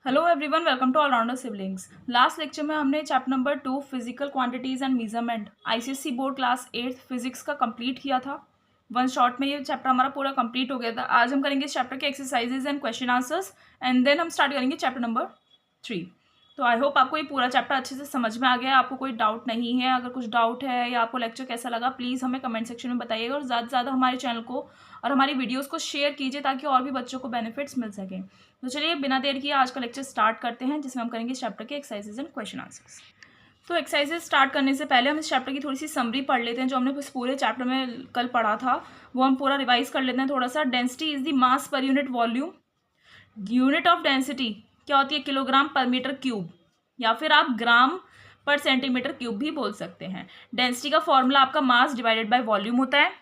Hello everyone, welcome to allrounder siblings. Last lecture में हमने chapter number 2 physical quantities and measurement ICSE board class 8 physics का complete किया था। One shot में ये चैप्टर हमारा पूरा कंप्लीट हो गया था। आज हम करेंगे इस चैप्टर के exercises and question answers and then हम स्टार्ट करेंगे चैप्टर नंबर 3। तो आई होप आपको ये पूरा चैप्टर अच्छे से समझ में आ गया, आपको कोई डाउट नहीं है। अगर कुछ डाउट है या आपको लेक्चर कैसा लगा प्लीज़ हमें कमेंट सेक्शन में बताइएगा और ज़्यादा से ज़्यादा हमारे चैनल को और हमारी वीडियोस को शेयर कीजिए ताकि और भी बच्चों को बेनिफिट्स मिल सकें। तो चलिए बिना देर किए आज का लेक्चर स्टार्ट करते हैं जिसमें हम करेंगे इस चैप्टर के एक्सरसाइजेज एंड क्वेश्चन आंसर्स। तो एक्सरसाइजेज स्टार्ट करने से पहले हम इस चैप्टर की थोड़ी सी समरी पढ़ लेते हैं जो हमने इस पूरे चैप्टर में कल पढ़ा था, वो हम पूरा रिवाइज कर लेते हैं थोड़ा सा। Density is the mass per unit volume. Unit of density क्या होती है? किलोग्राम पर मीटर क्यूब, या फिर आप ग्राम पर सेंटीमीटर क्यूब भी बोल सकते हैं। डेंसिटी का फॉर्मूला आपका मास डिवाइडेड बाय वॉल्यूम होता है।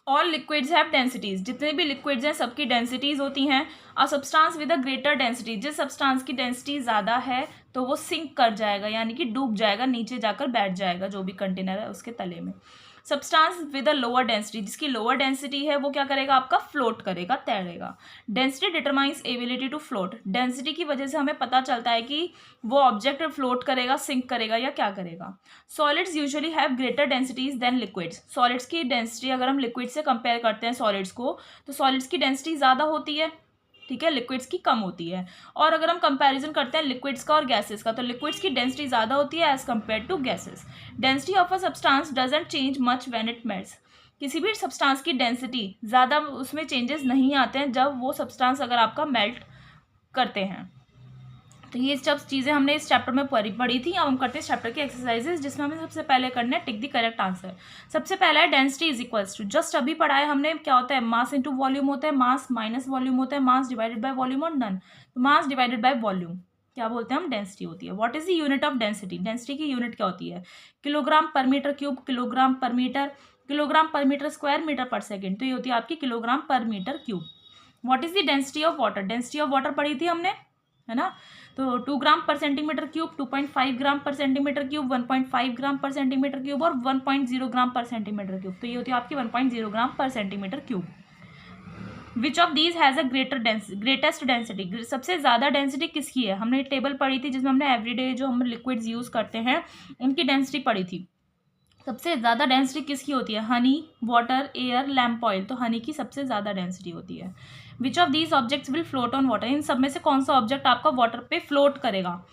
ऑल लिक्विड्स हैव डेंसिटीज, जितने भी लिक्विड्स हैं सबकी डेंसिटीज होती हैं। A substance with a greater density, जिस सब्सटेंस की डेंसिटी ज़्यादा है तो वो सिंक कर जाएगा, यानी कि डूब जाएगा, नीचे जाकर बैठ जाएगा जो भी कंटेनर है उसके तले में। Substance with a lower density, जिसकी लोअर डेंसिटी है वो क्या करेगा? आपका फ्लोट करेगा, तैरेगा। Density determines ability to float, density की वजह से हमें पता चलता है कि वो ऑब्जेक्ट फ्लोट करेगा, सिंक करेगा या क्या करेगा। Solids usually have greater densities than liquids, solids की डेंसिटी अगर हम लिक्विड से कंपेयर करते हैं सॉलिड्स को तो सॉलिड्स की डेंसिटी ज़्यादा होती है, ठीक है, लिक्विड्स की कम होती है। और अगर हम कंपैरिजन करते हैं लिक्विड्स का और गैसेस का तो लिक्विड्स की डेंसिटी ज़्यादा होती है as compare to gases. Density of a substance doesn't change much when it melts, किसी भी सब्सटेंस की डेंसिटी ज़्यादा उसमें चेंजेस नहीं आते हैं जब वो सब्सटेंस अगर आपका मेल्ट करते हैं। तो ये सब चीज़ें हमने इस चैप्टर में पढ़ी थी। अब हम करते हैं इस चैप्टर के एक्सरसाइजेज जिसमें हमें सबसे पहले करना है टिक द करेक्ट आंसर। सबसे पहला है density is equals to, just अभी पढ़ा है हमने, क्या होता है? मास इंटू वॉल्यूम होता है, मास माइनस वॉल्यूम होता है, मास डिवाइडेड बाय वॉल्यूम और नन। तो मास डिवाइडेड बाय वॉल्यूम क्या बोलते हैं हम? डेंसिटी होती है। What is the unit of density, density की यूनिट क्या होती है? Kilogram per metre cube, kilogram per metre, kilogram per metre square, metre per second, तो ये होती है आपकी kilogram per metre cube. What is the density of water, density of water पढ़ी थी हमने, है ना? तो 2 ग्राम पर सेंटीमीटर क्यूब, 2.5 ग्राम पर सेंटीमीटर क्यूब, 1.5 ग्राम पर सेंटीमीटर क्यूब और 1.0 ग्राम पर सेंटीमीटर क्यूब, तो ये होती है आपकी 1.0 ग्राम पर centimetre cube. Which of these has a greatest density, सबसे ज़्यादा डेंसिटी किसकी है? हमने टेबल पढ़ी थी जिसमें हमने एवरीडे जो हम लिक्विड्स यूज़ करते हैं उनकी डेंसिटी पढ़ी थी। सबसे ज़्यादा डेंसिटी किसकी होती है? Honey, water, air, lamp oil, तो हनी की सबसे ज़्यादा डेंसिटी होती है। Which of these objects will float on water, इन सब में से कौन सा ऑब्जेक्ट आपका वाटर पे फ्लोट करेगा?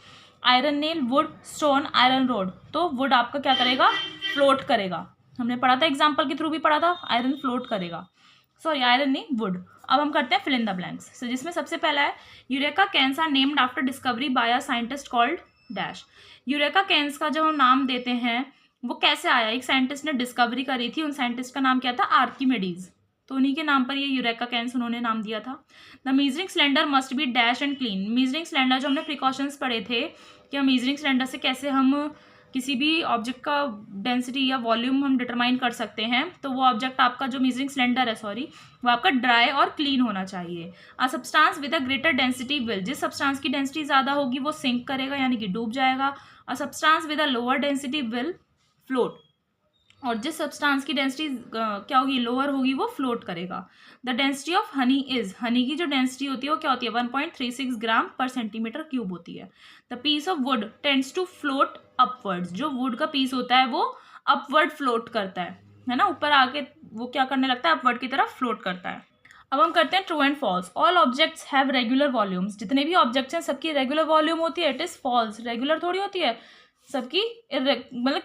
Iron nail, would, stone, iron rod, तो वुड आपका क्या करेगा? फ्लोट करेगा। हमने पढ़ा था, एग्जाम्पल के थ्रू भी पढ़ा था, आयरन फ्लोट करेगा, सॉरी आयरन नहीं, वुड। अब हम करते हैं fill in the blanks. So जिसमें सबसे पहला है eureka cans are named after discovery by a scientist called dash. Eureka cans का जब हम नाम देते हैं वो कैसे आया? एक साइंटिस्ट ने डिस्कवरी करी थी, उन साइंटिस्ट का नाम क्या था? आर्किमिडीज, तो उन्हीं के नाम पर ये यूरेका कैन्स उन्होंने नाम दिया था। The measuring cylinder must B dash and clean, measuring cylinder जो हमने प्रिकॉशंस पढ़े थे कि मीजरिंग सिलेंडर से कैसे हम किसी भी ऑब्जेक्ट का डेंसिटी या वॉल्यूम हम डिटरमाइन कर सकते हैं, तो वो ऑब्जेक्ट आपका जो मीजरिंग सिलेंडर है वो आपका ड्राई और क्लीन होना चाहिए। A substance with a greater density will, जिस सब्सटेंस की डेंसिटी ज़्यादा होगी वो सिंक करेगा यानी कि डूब जाएगा। A substance with a lower density will float, और जिस सब्सटेंस की डेंसिटी क्या होगी? लोअर होगी, वो फ्लोट करेगा। The density of honey is, Honey की जो डेंसिटी होती है वो क्या होती है? 1.36 ग्राम पर सेंटीमीटर क्यूब होती है। The piece of wood tends to float upwards, जो वुड का पीस होता है वो अपवर्ड फ्लोट करता है ना, ऊपर आके वो क्या करने लगता है? अपवर्ड की तरफ फ्लोट करता है। अब हम करते हैं true and false. All objects have regular volumes, जितने भी ऑब्जेक्ट्स हैं सबकी रेगुलर वॉल्यूम होती है। इट इज फॉल्स, रेगुलर थोड़ी होती है, सबकी मतलब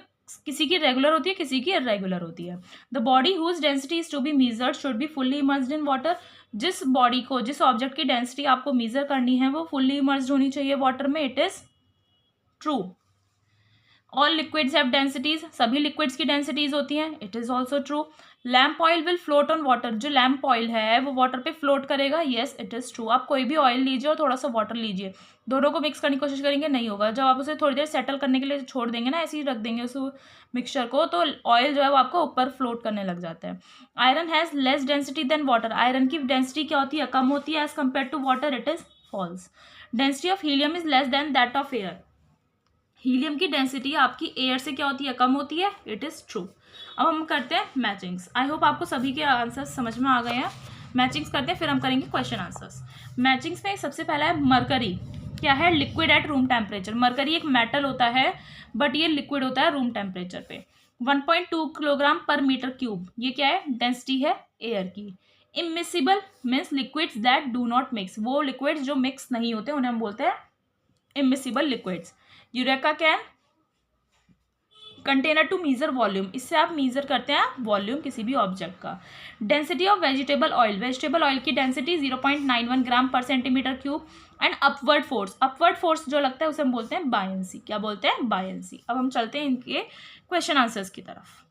किसी की रेगुलर होती है, किसी की इरेगुलर होती है। The body whose density is to be measured should be fully immersed in water, जिस बॉडी को, जिस ऑब्जेक्ट की डेंसिटी आपको मेजर करनी है वो फुल्ली इमर्स्ड होनी चाहिए वाटर में। It is true. All liquids have densities, सभी लिक्विड्स की डेंसिटीज होती हैं। It is also true. Lamp oil will float on water, जो लैम्प ऑयल है वो वाटर पे फ्लोट करेगा। Yes it is true. आप कोई भी ऑयल लीजिए और थोड़ा सा वाटर लीजिए, दोनों को मिक्स करने की कोशिश करेंगे, नहीं होगा। जब आप उसे थोड़ी देर सेटल करने के लिए छोड़ देंगे ना, ऐसे ही रख देंगे उस मिक्सचर को, तो ऑयल जो है वो आपको ऊपर फ्लोट करने लग जाता है। Iron has less density than water, iron की डेंसिटी क्या होती है? कम होती है as compare to water. It is false. Density of helium is less than that of air, helium की डेंसिटी आपकी एयर से क्या होती है? कम होती है। It is true. अब हम करते हैं मैचिंग्स। आई होप आपको सभी के आंसर्स समझ में आ गए हैं। मैचिंग्स करते हैं फिर हम करेंगे क्वेश्चन आंसर्स। मैचिंग्स में सबसे पहला है मरकरी। क्या है, liquid at room temperature. Mercury एक मेटल होता है बट ये लिक्विड होता है रूम टेम्परेचर पे। 1.2 किलोग्राम पर मीटर क्यूब, ये क्या है, डेंसिटी है एयर की। Immiscible means liquids that do not mix, वो लिक्विड्स जो मिक्स नहीं होते उन्हें हम बोलते हैं immiscible liquids. Eureka can, container to measure volume, इससे आप मीजर करते हैं वॉल्यूम किसी भी ऑब्जेक्ट का। Density of vegetable oil, vegetable oil की डेंसिटी 0.91 ग्राम पर centimetre cube. And upward force जो लगता है उसे हम बोलते हैं बायंसी। क्या बोलते हैं, बायंसी। अब हम चलते हैं इनके क्वेश्चन आंसर्स की तरफ।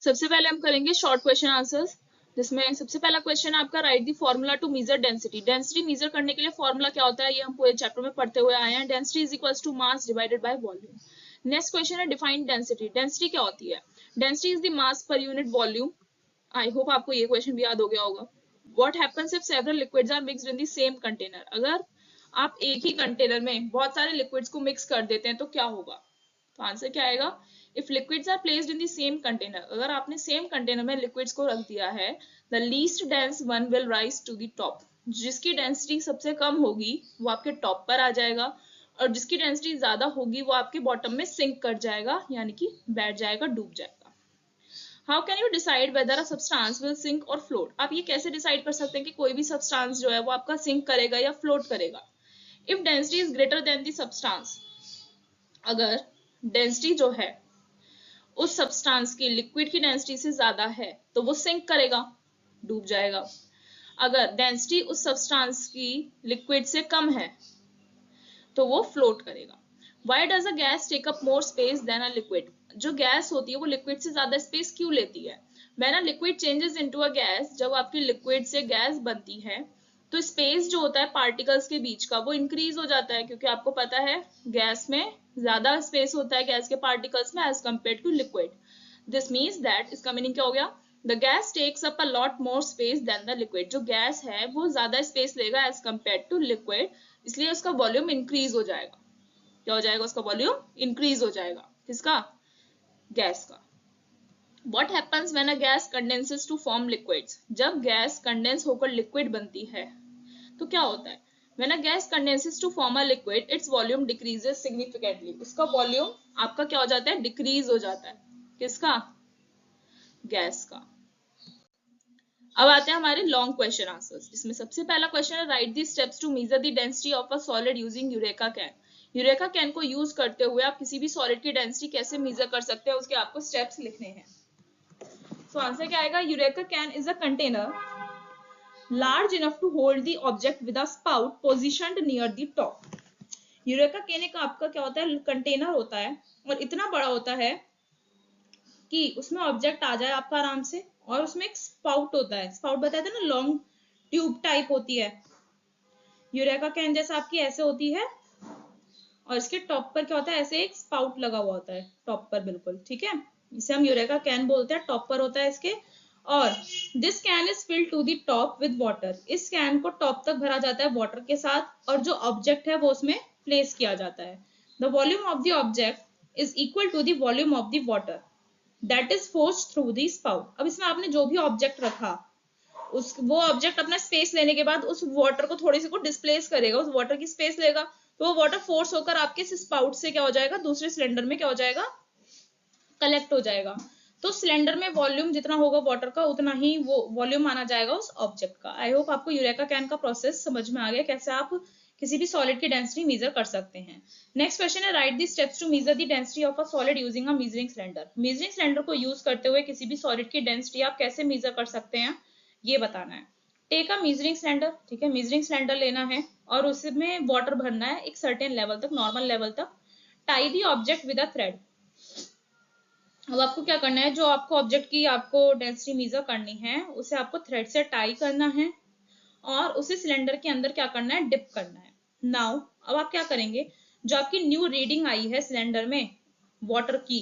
सबसे पहले हम करेंगे शॉर्ट क्वेश्चन आंसर्स, जिसमें सबसे पहला क्वेश्चन आपका, write the formula to measure density. Density measure करने के लिए फॉर्मूला क्या होता है, ये हम पूरे चैप्टर में पढ़ते हुए आए हैं। Density is equals to mass divided by volume. Next question है डिफाइन डेंसिटी। डेंसिटी क्या होती है, density is the mass per unit volume. I hope आपको ये क्वेश्चन भी याद हो गया होगा। What happens if several liquids are mixed in the same container, अगर आप एक ही कंटेनर में बहुत सारे लिक्विड्स को मिक्स कर देते हैं तो क्या होगा। तो आंसर क्या आएगा, if liquids are placed in the same container, अगर आपने सेम कंटेनर में लिक्विड्स को रख दिया है, the least dense one will rise to the top, जिसकी डेंसिटी सबसे कम होगी वो आपके टॉप पर आ जाएगा, और जिसकी डेंसिटी ज्यादा होगी वो आपके बॉटम में सिंक कर जाएगा, यानी कि बैठ जाएगा, डूब जाएगा। How can you decide whether a substance will sink और फ्लोट, आप ये कैसे डिसाइड कर सकते हैं कि कोई भी सब्सटेंस जो है वो आपका सिंक करेगा या फ्लोट करेगा। If density is greater than the substance, अगर डेंसिटी जो है उस सब्सटेंस की लिक्विड की डेंसिटी से ज्यादा है तो वो सिंक करेगा, डूब जाएगा। अगर डेंसिटी उस सब्सटेंस की लिक्विड से कम है तो वो फ्लोट करेगा। Why does a gas take up more space than a liquid? जो गैस होती है वो लिक्विड से ज्यादा स्पेस क्यों लेती है। When a liquid changes into a gas, जब आपकी लिक्विड से गैस बनती है तो स्पेस जो होता है पार्टिकल्स के बीच का वो इंक्रीज हो जाता है, क्योंकि आपको पता है गैस में ज्यादा स्पेस होता है गैस के पार्टिकल्स में as compare to liquid. This means that, इसका मीनिंग क्या हो गया, the gas takes up a lot more space than the liquid, जो गैस है वो ज्यादा स्पेस लेगा एज कम्पेयर टू लिक्विड, इसलिए उसका वॉल्यूम इंक्रीज हो जाएगा। क्या हो जाएगा, उसका वॉल्यूम इंक्रीज हो जाएगा, किसका, गैस का। What happens when a gas condenses to form liquids? जब गैस कंडेंस होकर लिक्विड बनती है तो क्या होता है, When a gas condenses to form a liquid, its volume decreases significantly. उसका वॉल्यूम आपका क्या हो जाता है, डिक्रीज हो जाता है, किसका, गैस का। अब आते हैं हमारे लॉन्ग क्वेश्चन आंसर्स, जिसमें सबसे पहला क्वेश्चन है, write the steps to measure the density of a solid using eureka can. Eureka can को यूज करते हुए आप किसी भी सॉलिड की डेंसिटी कैसे मेजर कर सकते हैं, उसके आपको स्टेप्स लिखने हैं। तो आंसर क्या आएगा, eureka can is a container large enough to hold the object with a spout positioned near the top. Eureka can का आपका क्या होता है, कंटेनर होता है और इतना बड़ा होता है कि उसमें ऑब्जेक्ट आ जाए आपका आराम से, और उसमें एक स्पाउट होता है, स्पाउट बताया था ना, लॉन्ग ट्यूब टाइप होती है, यूरेका कैन जैसा आपकी ऐसे होती है, और इसके टॉप पर क्या होता है, ऐसे एक स्पाउट लगा हुआ होता है टॉप पर, बिल्कुल ठीक है, इसे हम यूरेका कैन बोलते हैं, टॉप पर होता है इसके। और this can is filled to the top with water, इस कैन को टॉप तक भरा जाता है वाटर के साथ, और जो ऑब्जेक्ट है वो उसमें प्लेस किया जाता है। The volume of the object is equal to the volume of the water that is forced through the spout. अब इसमें आपने जो भी ऑब्जेक्ट रखा, उस वो ऑब्जेक्ट अपना स्पेस लेने के बाद उस वाटर को थोड़ी सी को डिस्प्लेस करेगा, उस वाटर की स्पेस लेगा, तो वो वाटर फोर्स होकर आपके स्पाउट से क्या हो जाएगा, दूसरे सिलेंडर में क्या हो जाएगा, कलेक्ट हो जाएगा। तो सिलेंडर में वॉल्यूम जितना होगा वाटर का उतना ही वो वॉल्यूम माना जाएगा उस ऑब्जेक्ट का। आई होप आपको यूरेका कैन का प्रोसेस समझ में आ गया, कैसे आप किसी भी सॉलिड की डेंसिटी मेजर कर सकते हैं। नेक्स्ट क्वेश्चन है, write the steps to measure the density of a solid using a measuring cylinder. Measuring cylinder को यूज करते हुए किसी भी सॉलिड की डेंसिटी आप कैसे मेजर कर सकते हैं, ये बताना है। टेक अ मेजरिंग सिलेंडर, ठीक है, मेजरिंग सिलेंडर लेना है और उसमें वाटर भरना है एक सर्टेन लेवल तक, नॉर्मल लेवल तक। Tie the object with a thread, अब आपको क्या करना है, जो आपको ऑब्जेक्ट की आपको डेंसिटी मेजर करनी है उसे आपको थ्रेड से टाई करना है और उसे सिलेंडर के अंदर क्या करना है, डिप करना है। नाउ अब आप क्या करेंगे, जो आपकी न्यू रीडिंग आई है सिलेंडर में वाटर की,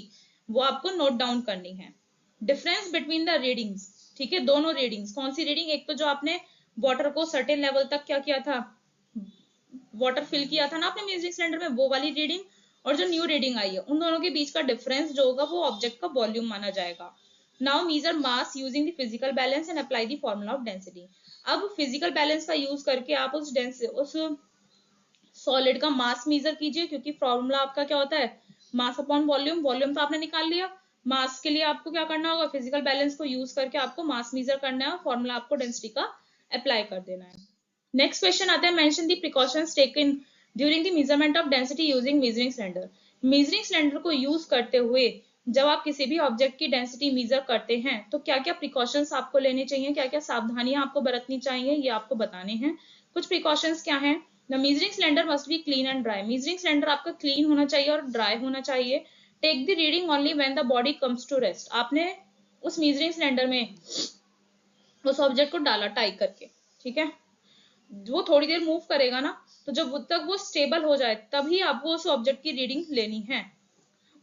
वो आपको नोट डाउन करनी है। डिफरेंस बिटवीन द रीडिंग्स, ठीक है, दोनों रीडिंग्स, कौन सी रीडिंग, एक तो जो आपने वाटर को सर्टेन लेवल तक क्या किया था, वाटर फिल किया था ना आपने मेजरिंग सिलेंडर में, वो वाली रीडिंग, और जो न्यू रीडिंग आई है, उन दोनों के बीच का डिफरेंस जो होगा वो ऑब्जेक्ट का वॉल्यूम माना जाएगा। Now measure mass using the physical balance and apply the formula of density. अब फिजिकल बैलेंस का यूज करके आप उस सॉलिड का मास मेजर कीजिए, क्योंकि फॉर्मूला आपका क्या होता है, मास अपॉन वॉल्यूम। वॉल्यूम तो आपने निकाल लिया, मास के लिए आपको क्या करना होगा, फिजिकल बैलेंस को यूज करके आपको मास मेजर करना है, फॉर्मूला आपको डेंसिटी का अप्लाई कर देना है। नेक्स्ट क्वेश्चन आता है, mention the precautions taken during the measurement of density using measuring cylinder. Measuring cylinder को यूज करते हुए जब आप किसी भी ऑब्जेक्ट की डेंसिटी मेजर करते हैं तो क्या क्या प्रिकॉशंस आपको लेने चाहिए, क्या क्या सावधानियां आपको बरतनी चाहिए, ये आपको बताने हैं। कुछ प्रिकॉशंस क्या हैं, the measuring cylinder must be clean and dry. Measuring cylinder आपका क्लीन होना चाहिए और ड्राई होना चाहिए। Take the reading only when the body comes to rest. आपने उस मेजरिंग सिलेंडर में उस ऑब्जेक्ट को डाला टाई करके, ठीक है, वो थोड़ी देर मूव करेगा ना, तो जब तक वो स्टेबल हो जाए तभी आपको उस ऑब्जेक्ट की रीडिंग लेनी है,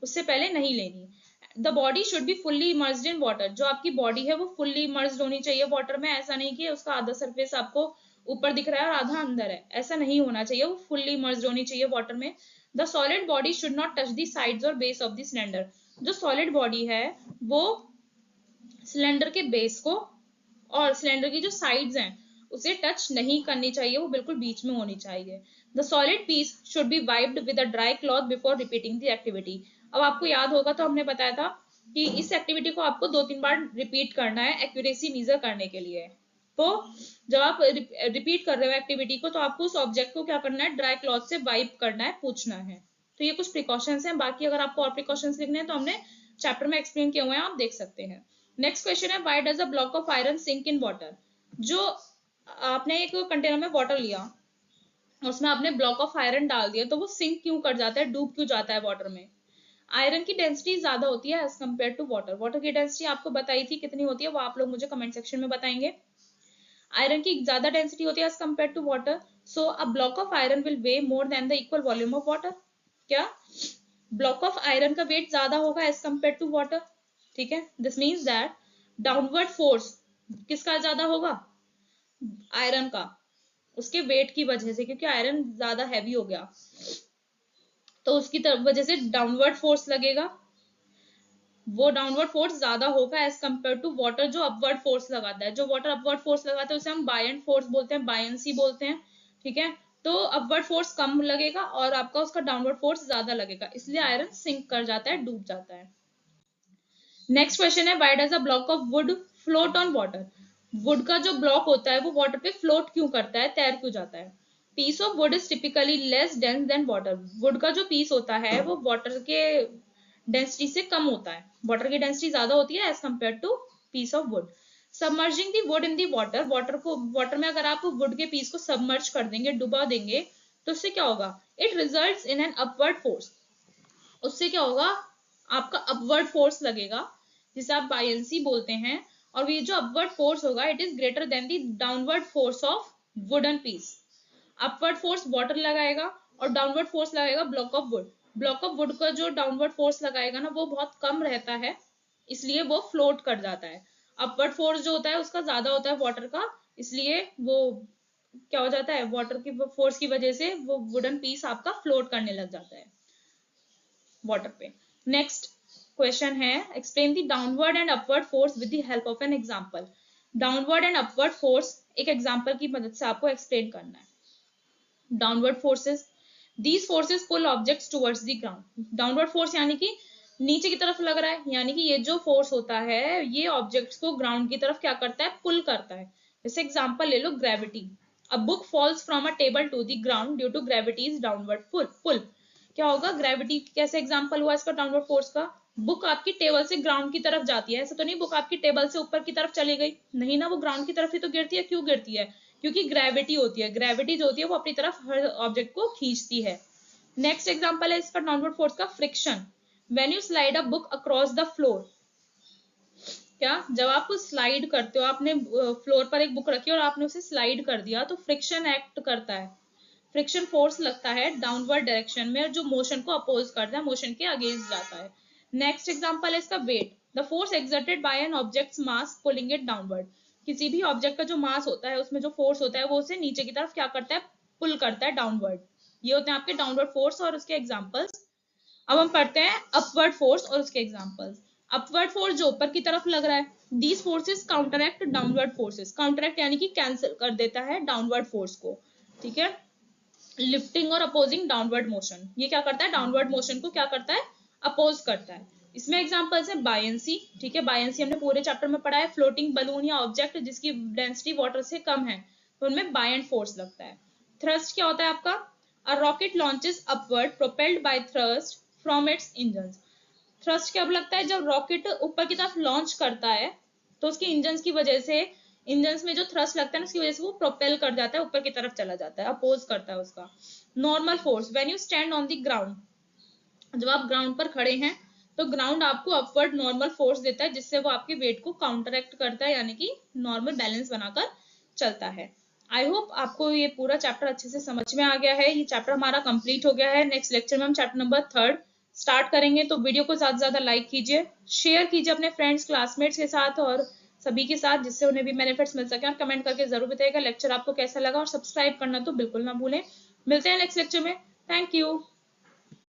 उससे पहले नहीं लेनी। The body should be fully immersed in water. जो आपकी बॉडी है वो फुल्ली इमर्स्ड होनी चाहिए वाटर में। ऐसा नहीं कि उसका आधा सरफेस आपको ऊपर दिख रहा है और आधा अंदर है, ऐसा नहीं होना चाहिए, वो फुल्ली इमर्स्ड होनी चाहिए वाटर में। The solid body should not touch the sides और बेस ऑफ द सिलेंडर। जो सॉलिड बॉडी है वो सिलेंडर के बेस को और सिलेंडर की जो साइड्स हैं उसे टच नहीं करनी चाहिए, वो बिल्कुल बीच में होनी चाहिए। The solid piece should be wiped with a dry cloth before repeating the activity. अब आपको याद होगा तो हमने बताया था कि इस एक्टिविटी को आपको 2-3 बार रिपीट करना है एक्यूरेसी मेजर करने के लिए। तो जब आप रिपीट कर रहे हो एक्टिविटी को तो आपको उस ऑब्जेक्ट को क्या करना है, ड्राई क्लॉथ से वाइप करना है, पूछना है। तो ये कुछ प्रिकॉशंस हैं, बाकी अगर आपको और प्रिकॉशंस लिखने हैं तो हमने चैप्टर में एक्सप्लेन किए हुए हैं, आप देख सकते हैं। नेक्स्ट क्वेश्चन है, why does a block of iron sink in water. जो आपने एक कंटेनर में वाटर लिया, उसमें आपने ब्लॉक ऑफ आयरन डाल दिया, तो वो सिंक क्यों कर जाता है, डूब क्यों जाता है वाटर में। आयरन की डेंसिटी ज्यादा होती है as compare to water. Water की डेंसिटी आपको बताई थी कितनी होती है, वो आप लोग मुझे कमेंट सेक्शन में बताएंगे। आयरन की ज्यादा डेंसिटी होती है as compare to water, so a block of iron will weigh more than the equal volume of water. क्या ब्लॉक ऑफ आयरन का वेट ज्यादा होगा एज कम्पेयर टू वाटर, ठीक है। This means that downward force किसका ज्यादा होगा, iron का, उसके वेट की वजह से, क्योंकि आयरन ज्यादा हैवी हो गया तो उसकी वजह से डाउनवर्ड फोर्स लगेगा, वो डाउनवर्ड फोर्स ज्यादा होगा एज कम्पेयर टू वाटर जो अपवर्ड फोर्स लगाता है। जो वाटर अपवर्ड फोर्स लगाता है उसे हम बायंट फोर्स बोलते हैं, बायंसी बोलते हैं, ठीक है। तो अपवर्ड फोर्स कम लगेगा और आपका उसका डाउनवर्ड फोर्स ज्यादा लगेगा, इसलिए आयरन सिंक कर जाता है, डूब जाता है। नेक्स्ट क्वेश्चन है, why does a block of would float on water. Wood का जो ब्लॉक होता है वो वाटर पे फ्लोट क्यों करता है, तैर क्यों जाता है। Piece of wood is typically less dense than water. Wood का जो पीस होता है वो वाटर के डेंसिटी से कम होता है, वाटर की डेंसिटी ज्यादा होती है as compare to piece of wood. Submerging the wood in the water, water में अगर आप वुड के पीस को सबमर्ज कर देंगे, डुबा देंगे, तो उससे क्या होगा, it results in an upward force. उससे क्या होगा, आपका अपवर्ड फोर्स लगेगा जिसे आप बायंसी बोलते हैं, और ये जो अपवर्ड फोर्स होगा it is greater than the downward force of wooden piece. Upward force water लगाएगा और डाउनवर्ड फोर्स लगाएगा block of wood. Block of wood का जो डाउनवर्ड फोर्स लगाएगा ना वो बहुत कम रहता है, इसलिए वो फ्लोट कर जाता है। अपवर्ड फोर्स जो होता है उसका ज्यादा होता है वाटर का, इसलिए वो क्या हो जाता है, वाटर की फोर्स की वजह से वो वुडन पीस आपका फ्लोट करने लग जाता है वाटर पे। नेक्स्ट क्वेश्चन है, explain the downward and upward force with the help of an example. Downward and upward force एक एग्जांपल की मदद से आपको एक्सप्लेन करना है। Downward forces, these forces pull objects towards the ground. Downward force यानी कि नीचे की तरफ लग रहा है, यानी कि ये जो फोर्स होता है ये ऑब्जेक्ट्स को ग्राउंड की तरफ क्या करता है, पुल करता है। जैसे एग्जांपल ले लो, gravity. A book falls from a table to the ground due to gravity's downward pull. क्या होगा, ग्रेविटी कैसे एग्जांपल हुआ इसका डाउनवर्ड फोर्स का। बुक आपकी टेबल से ग्राउंड की तरफ जाती है, ऐसा तो नहीं बुक आपकी टेबल से ऊपर की तरफ चली गई, नहीं ना, वो ग्राउंड की तरफ ही तो गिरती है। क्यों गिरती है, क्योंकि ग्रेविटी होती है, ग्रेविटी जो होती है वो अपनी तरफ हर ऑब्जेक्ट को खींचती है। नेक्स्ट एग्जांपल है इसका डाउनवर्ड फोर्स का, friction. When you slide a book across the floor. क्या, जब आप स्लाइड करते हो, आपने फ्लोर पर एक बुक रखी और आपने उसे स्लाइड कर दिया तो फ्रिक्शन एक्ट करता है, फ्रिक्शन फोर्स लगता है डाउनवर्ड डायरेक्शन में जो मोशन को अपोज करता है, मोशन के अगेंस्ट जाता है। नेक्स्ट एग्जांपल है इसका, weight. The force exerted by an object's mass pulling it downward. किसी भी ऑब्जेक्ट का जो मास होता है उसमें जो फोर्स होता है वो उसे नीचे की तरफ क्या करता है, पुल करता है डाउनवर्ड। ये होते हैं आपके डाउनवर्ड फोर्स और उसके एग्जांपल्स। अब हम पढ़ते हैं अपवर्ड फोर्स और उसके एग्जांपल्स। अपवर्ड फोर्स जो ऊपर की तरफ लग रहा है, these forces counteract downward forces. Counteract यानी कि कैंसिल कर देता है डाउनवर्ड फोर्स को, ठीक है। लिफ्टिंग और अपोजिंग डाउनवर्ड मोशन, ये क्या करता है, डाउनवर्ड मोशन को क्या करता है, अपोज करता है। इसमें एग्जांपल्स है बायंसी, ठीक है, बायंसी हमने पूरे चैप्टर में पढ़ा है, फ्लोटिंग बलून या ऑब्जेक्ट जिसकी डेंसिटी वाटर से कम है तो उनमें बायंट फोर्स लगता है। थ्रस्ट क्या होता है आपका, a rocket launches upward propelled by thrust from its engine. Thrust कब लगता है, जब रॉकेट ऊपर की तरफ लॉन्च करता है तो उसके इंजन की वजह से, इंजन में जो थ्रस्ट लगता है ना उसकी वजह से वो प्रोपेल कर जाता है, ऊपर की तरफ चला जाता है, अपोज करता है उसका। Normal force, when you stand on the ground, जब आप ग्राउंड पर खड़े हैं तो ग्राउंड आपको अपवर्ड नॉर्मल फोर्स देता है जिससे वो आपके वेट को काउंटरएक्ट करता है, यानी कि नॉर्मल बैलेंस बनाकर चलता है। आई होप आपको ये पूरा चैप्टर अच्छे से समझ में आ गया है। ये चैप्टर हमारा कंप्लीट हो गया है। नेक्स्ट लेक्चर में हम चैप्टर नंबर 3 स्टार्ट करेंगे, तो वीडियो को ज्यादा से ज्यादा लाइक कीजिए, शेयर कीजिए अपने फ्रेंड्स क्लासमेट्स के साथ और सभी के साथ, जिससे उन्हें भी बेनिफिट्स मिल सके। और कमेंट करके जरूर बताइएगा लेक्चर आपको कैसा लगा, और सब्सक्राइब करना तो बिल्कुल ना भूलें। मिलते हैं नेक्स्ट लेक्चर में। Thank you.